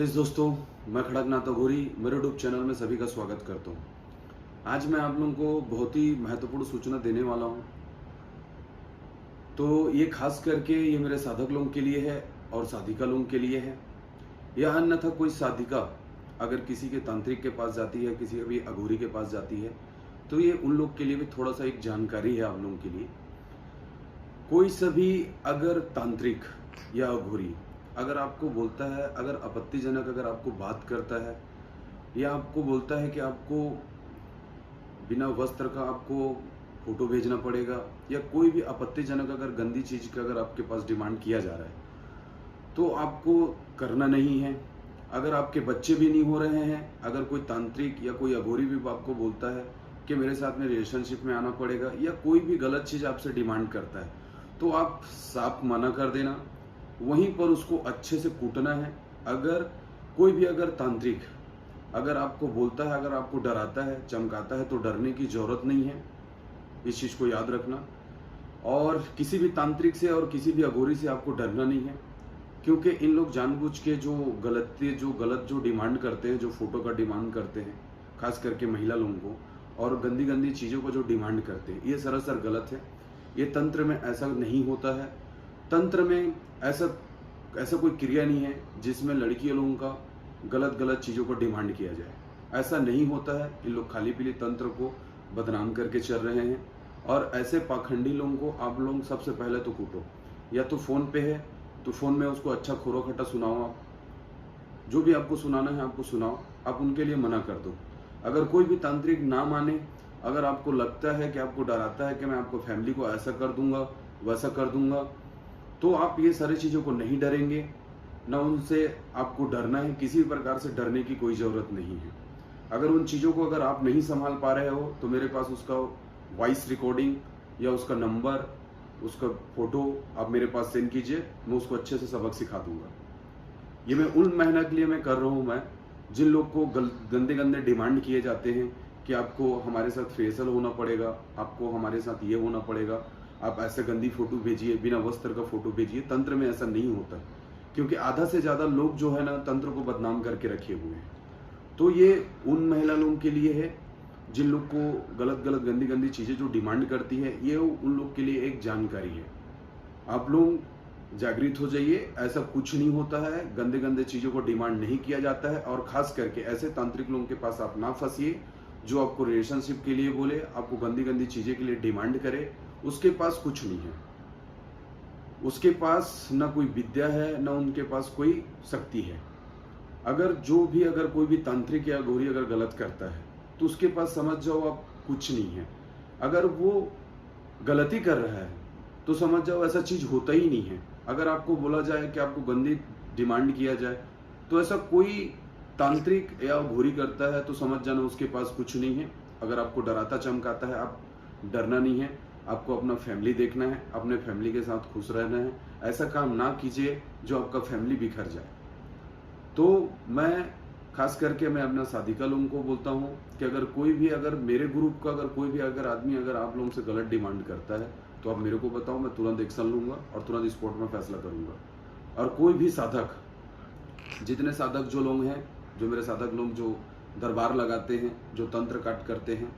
नमस्ते दोस्तों, मैं खड़गनाथ अघोरी मेरे यूट्यूब चैनल में सभी का स्वागत करता हूँ। आज मैं आप लोगों को बहुत ही महत्वपूर्ण सूचना देने वाला हूँ। तो ये खास करके ये मेरे साधक लोगों के लिए है और साधिका लोगों के लिए है। यह अन्यथा कोई साधिका अगर किसी के तांत्रिक के पास जाती है, किसी भी अघोरी के पास जाती है, तो ये उन लोग के लिए भी थोड़ा सा एक जानकारी है आप लोगों के लिए। कोई सभी अगर तांत्रिक या अघोरी अगर आपको बोलता है, अगर आपत्तिजनक अगर आपको बात करता है या आपको बोलता है कि आपको बिना वस्त्र का आपको फोटो भेजना पड़ेगा या कोई भी आपत्तिजनक अगर गंदी चीज का अगर आपके पास डिमांड किया जा रहा है, तो आपको करना नहीं है। अगर आपके बच्चे भी नहीं हो रहे हैं, अगर कोई तांत्रिक या कोई अघोरी भी आपको बोलता है कि मेरे साथ में रिलेशनशिप में आना पड़ेगा या कोई भी गलत चीज आपसे डिमांड करता है, तो आप साफ मना कर देना। वहीं पर उसको अच्छे से कूटना है। अगर कोई भी अगर तांत्रिक अगर आपको बोलता है, अगर आपको डराता है, चमकाता है, तो डरने की जरूरत नहीं है। इस चीज को याद रखना। और किसी भी तांत्रिक से और किसी भी अघोरी से आपको डरना नहीं है, क्योंकि इन लोग जानबूझ के जो गलत जो डिमांड करते हैं, जो फोटो का डिमांड करते हैं, खास करके महिला लोगों को, और गंदी गंदी चीजों को जो डिमांड करते हैं, ये सरासर गलत है। ये तंत्र में ऐसा नहीं होता है। तंत्र में ऐसा कोई क्रिया नहीं है जिसमें लड़कियों लोगों का गलत चीजों को डिमांड किया जाए। ऐसा नहीं होता है। इन लोग खाली पीली तंत्र को बदनाम करके चल रहे हैं। और ऐसे पाखंडी लोगों को आप लोग सबसे पहले तो कूटो। या तो फोन पे है तो फोन में उसको अच्छा खोरो खट्टा सुनाओ। आप जो भी आपको सुनाना है आपको सुनाओ। आप उनके लिए मना कर दो। अगर कोई भी तांत्रिक ना माने, अगर आपको लगता है कि आपको डराता है कि मैं आपको फैमिली को ऐसा कर दूंगा, वैसा कर दूंगा, तो आप ये सारी चीजों को नहीं डरेंगे। ना उनसे आपको डरना है। किसी भी प्रकार से डरने की कोई जरूरत नहीं है। अगर उन चीजों को अगर आप नहीं संभाल पा रहे हो, तो मेरे पास उसका वॉइस रिकॉर्डिंग या उसका नंबर, उसका फोटो आप मेरे पास सेंड कीजिए। मैं उसको अच्छे से सबक सिखा दूंगा। ये मैं उन महीना के लिए मैं कर रहा हूँ, मैं जिन लोग को गंदे गंदे डिमांड किए जाते हैं कि आपको हमारे साथ फेशियल होना पड़ेगा, आपको हमारे साथ ये होना पड़ेगा, आप ऐसे गंदी फोटो भेजिए, बिना वस्त्र का फोटो भेजिए। तंत्र में ऐसा नहीं होता, क्योंकि आधा से ज्यादा लोग जो है ना तंत्र को बदनाम करके रखे हुए हैं। तो ये उन महिला लोगों के लिए है जिन लोग को गलत गंदी गंदी चीजें जो डिमांड करती है। ये उन लोग के लिए एक जानकारी है। आप लोग जागृत हो जाइए। ऐसा कुछ नहीं होता है। गंदे गंदे चीजों को डिमांड नहीं किया जाता है। और खास करके ऐसे तांत्रिक लोगों के पास आप ना फंसिए जो आपको रिलेशनशिप के लिए बोले, आपको गंदी गंदी चीजें के लिए डिमांड करे। उसके पास कुछ नहीं है। उसके पास ना कोई विद्या है, ना उनके पास कोई शक्ति है। अगर कोई भी तांत्रिक या अघोरी अगर गलत करता है, तो उसके पास समझ जाओ आप कुछ नहीं है। अगर वो गलती कर रहा है तो समझ जाओ ऐसा चीज होता ही नहीं है। अगर आपको बोला जाए कि आपको गंदी डिमांड किया जाए, तो ऐसा कोई तांत्रिक या अघोरी करता है तो समझ जाना उसके पास कुछ नहीं है। अगर आपको डराता चमकाता है, आप डरना नहीं है। आपको अपना फैमिली देखना है, अपने फैमिली के साथ खुश रहना है। ऐसा काम ना कीजिए जो आपका फैमिली बिखर जाए। तो मैं खास करके मैं अपना साधिका लोगों को बोलता हूँ कि अगर कोई भी अगर मेरे ग्रुप का अगर कोई भी अगर आदमी अगर आप लोगों से गलत डिमांड करता है, तो आप मेरे को बताओ। मैं तुरंत एक्शन लूंगा और तुरंत स्पॉट में फैसला करूंगा। और कोई भी साधक, जितने साधक जो लोग हैं, जो मेरे साधक लोग जो दरबार लगाते हैं, जो तंत्र काट करते हैं,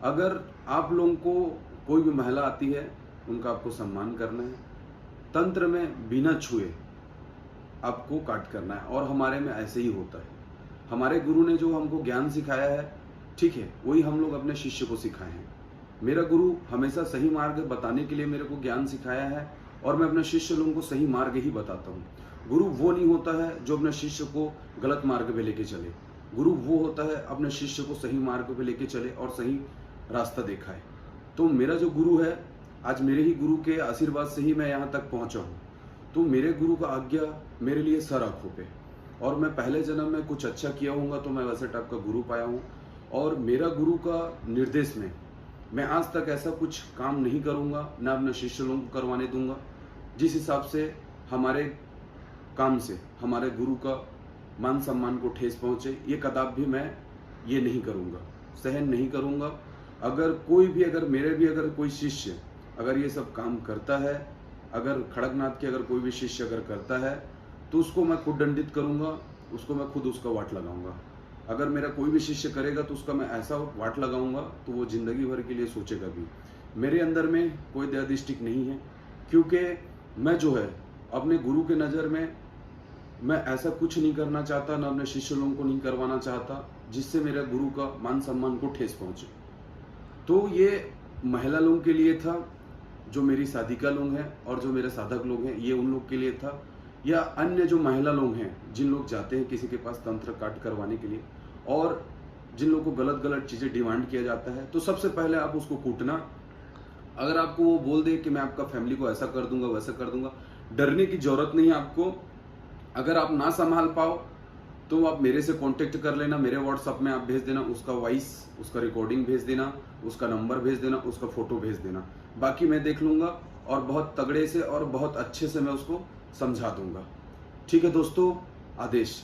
अगर आप लोगों को कोई भी महिला आती है, उनका आपको सम्मान करना है। तंत्र में बिना छुए आपको काट करना है। और हमारे में ऐसे ही होता है। हमारे गुरु ने जो हमको ज्ञान सिखाया है, ठीक है, वही हम लोग अपने शिष्य को सिखाए हैं। मेरा गुरु हमेशा सही मार्ग बताने के लिए मेरे को ज्ञान सिखाया है, और मैं अपने शिष्य लोगों को सही मार्ग ही बताता हूँ। गुरु वो नहीं होता है जो अपने शिष्य को गलत मार्ग पे लेके चले। गुरु वो होता है अपने शिष्य को सही मार्ग पे लेके चले और सही रास्ता दिखाए। तो मेरा जो गुरु है, आज मेरे ही गुरु के आशीर्वाद से ही मैं यहाँ तक पहुंचा हूँ। तो मेरे गुरु का आज्ञा मेरे लिए सर आंखों पे। और मैं पहले जन्म में कुछ अच्छा किया हूँगा तो मैं वैसे टाइप का गुरु पाया हूँ। और मेरा गुरु का निर्देश में मैं आज तक ऐसा कुछ काम नहीं करूँगा, ना अपने शिष्य लोगों को करवाने दूंगा। जिस हिसाब से हमारे काम से हमारे गुरु का मान सम्मान को ठेस पहुँचे, ये कदाप भी मैं ये नहीं करूँगा, सहन नहीं करूँगा। अगर कोई भी अगर कोई शिष्य अगर ये सब काम करता है, अगर खड़गनाथ के अगर कोई भी शिष्य अगर करता है, तो उसको मैं खुद दंडित करूंगा, उसको मैं खुद उसका वाट लगाऊंगा। अगर मेरा कोई भी शिष्य करेगा तो उसका मैं ऐसा वाट लगाऊंगा तो वो जिंदगी भर के लिए सोचेगा भी। मेरे अंदर में कोई दयादृष्टि नहीं है, क्योंकि मैं जो है अपने गुरु के नज़र में मैं ऐसा कुछ नहीं करना चाहता, ना अपने शिष्य लोगों को नहीं करवाना चाहता जिससे मेरे गुरु का मान सम्मान को ठेस पहुंचे। तो ये महिला लोगों के लिए था, जो मेरी साधिका लोग हैं और जो मेरे साधक लोग हैं, ये उन लोग के लिए था। या अन्य जो महिला लोग हैं जिन लोग जाते हैं किसी के पास तंत्र काट करवाने के लिए और जिन लोगों को गलत गलत चीज़ें डिमांड किया जाता है, तो सबसे पहले आप उसको कूटना। अगर आपको वो बोल दे कि मैं आपका फैमिली को ऐसा कर दूंगा वैसा कर दूंगा, डरने की जरूरत नहीं है आपको। अगर आप ना संभाल पाओ तो आप मेरे से कांटेक्ट कर लेना, मेरे व्हाट्सएप में आप भेज देना, उसका वॉइस, उसका रिकॉर्डिंग भेज देना, उसका नंबर भेज देना, उसका फोटो भेज देना। बाकी मैं देख लूंगा और बहुत तगड़े से और बहुत अच्छे से मैं उसको समझा दूंगा। ठीक है दोस्तों, आदेश।